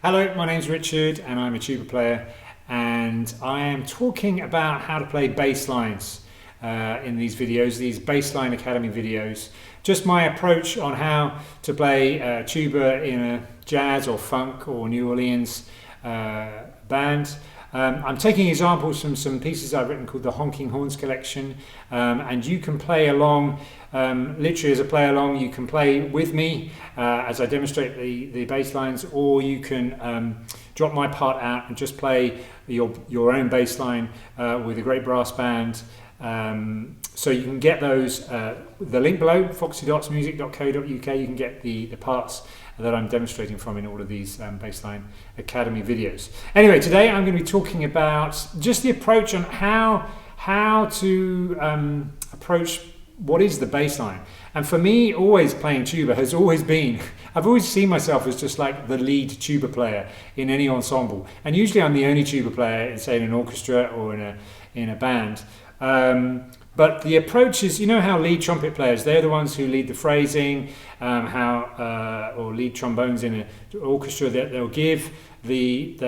Hello, my name's Richard and I'm a tuba player, and I am talking about how to play bass lines in these videos, these Bassline Academy videos. Just my approach on how to play tuba in a jazz or funk or New Orleans band. I'm taking examples from some pieces I've written called the Honking Horns Collection, and you can play along, literally as a play along. You can play with me as I demonstrate the bass lines, or you can drop my part out and just play your own bass line with a great brass band. So you can get those, the link below, foxydotsmusic.co.uk. You can get the parts that I'm demonstrating from in all of these Bassline Academy videos. Anyway, today I'm going to be talking about just the approach on how to approach what is the bass line. And for me, always playing tuba has always been, I've always seen myself as just like the lead tuba player in any ensemble. And usually I'm the only tuba player in, say, in an orchestra or in a band. But the approach is, you know how lead trumpet players, they're the ones who lead the phrasing, or lead trombones in an orchestra, that they'll give the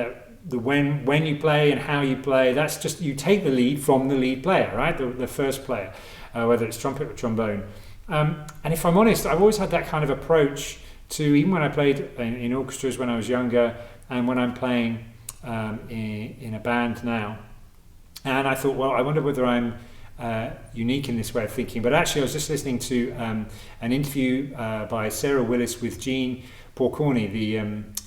when you play and how you play. That's just, you take the lead from the lead player, right? The first player, whether it's trumpet or trombone. And if I'm honest, I've always had that kind of approach to, even when I played in orchestras when I was younger, and when I'm playing in a band now. And I thought, well, I wonder whether I'm unique in this way of thinking. But actually, I was just listening to an interview by Sarah Willis with Gene Porcorny,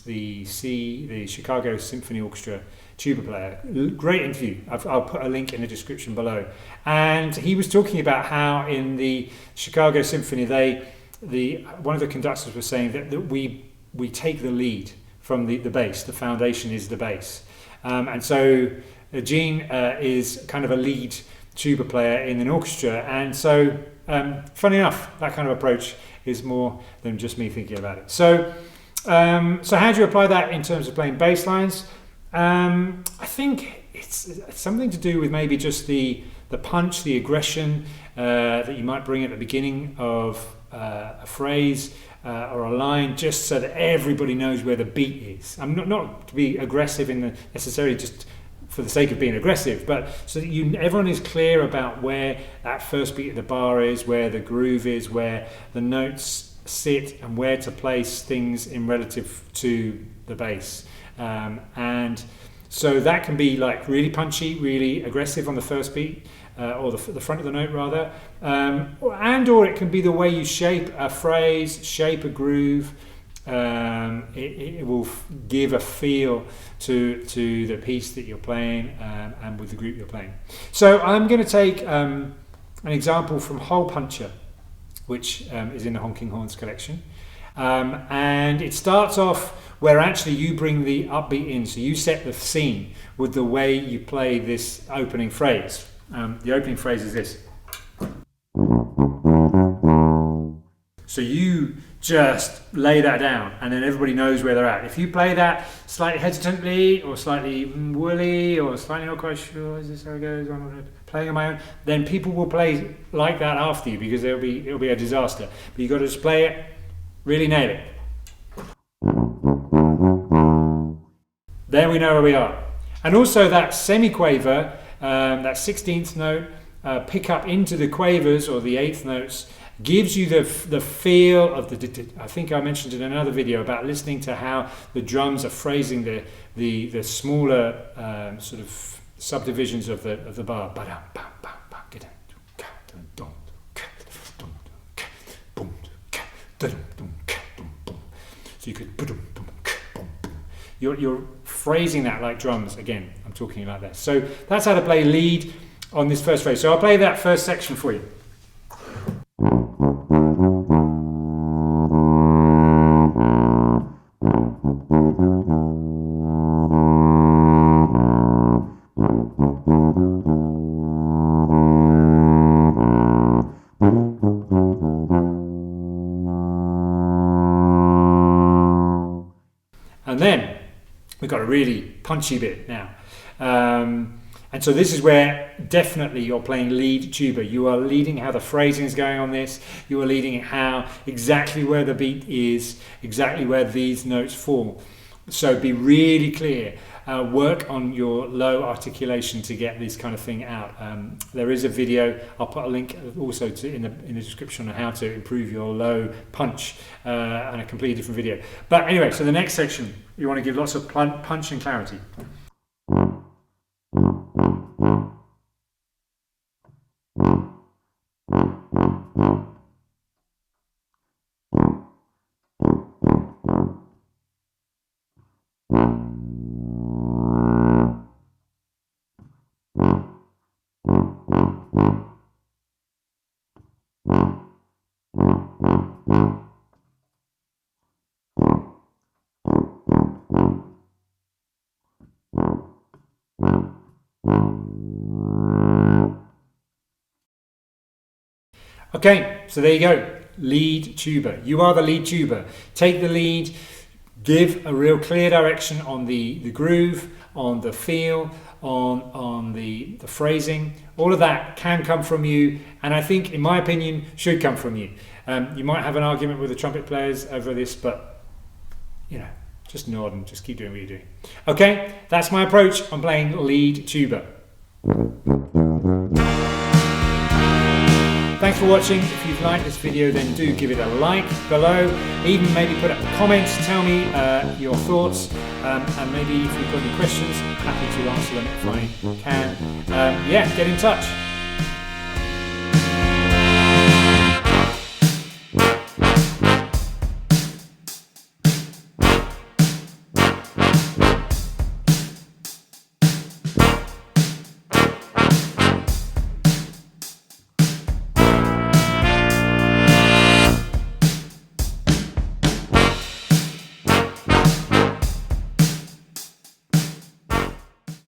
the Chicago Symphony Orchestra tuba player. Great interview. I'll put a link in the description below. And he was talking about how in the Chicago Symphony, one of the conductors was saying that we take the lead from the bass. The foundation is the bass, and so Gene is kind of a lead tuba player in an orchestra, and so funny enough, that kind of approach is more than just me thinking about it. So how do you apply that in terms of playing bass lines? I think it's something to do with maybe just the punch, the aggression that you might bring at the beginning of a phrase or a line, just so that everybody knows where the beat is. I'm not to be aggressive in necessarily just for the sake of being aggressive, but so that everyone is clear about where that first beat of the bar is, where the groove is, where the notes sit, and where to place things in relative to the bass. And so that can be like really punchy, really aggressive on the first beat, or the front of the note rather, or it can be the way you shape a phrase, shape a groove. It will give a feel to the piece that you're playing, and with the group you're playing. So I'm going to take an example from Hole Puncher, which is in the Honking Horns Collection, and it starts off where actually you bring the upbeat in, so you set the scene with the way you play this opening phrase. The opening phrase is this. So you just lay that down, and then everybody knows where they're at. If you play that slightly hesitantly, or slightly woolly, or slightly not quite sure, is this how it goes, I'm playing on my own, then people will play like that after you, because it'll be a disaster. But you've got to just play it, really nail it. Then we know where we are. And also that semiquaver, that 16th note, pick up into the quavers or the eighth notes, gives you the feel of I think I mentioned in another video about listening to how the drums are phrasing the smaller sort of subdivisions of the bar. So you could, you're phrasing that like drums. Again, I'm talking like that. So that's how to play lead on this first phrase. So I'll play that first section for you. And then we've got a really punchy bit now. And so this is where definitely you're playing lead tuba. You are leading how the phrasing is going on this. You are leading how exactly where the beat is, exactly where these notes fall. So be really clear. Work on your low articulation to get this kind of thing out. There is a video, I'll put a link also in the description on how to improve your low punch, and a completely different video. But anyway, so the next section, you want to give lots of punch and clarity. Okay, so there you go, lead tuba. You are the lead tuba. Take the lead, give a real clear direction on the groove, on the feel, on the phrasing. All of that can come from you, and I think, in my opinion, should come from you. You might have an argument with the trumpet players over this, but you know, just nod and just keep doing what you're doing. Okay, that's my approach on playing lead tuba. Thanks for watching. If you've liked this video, then do give it a like below. Even maybe put up comments, tell me your thoughts, and maybe if you've got any questions, happy to answer them if I can. Yeah, get in touch.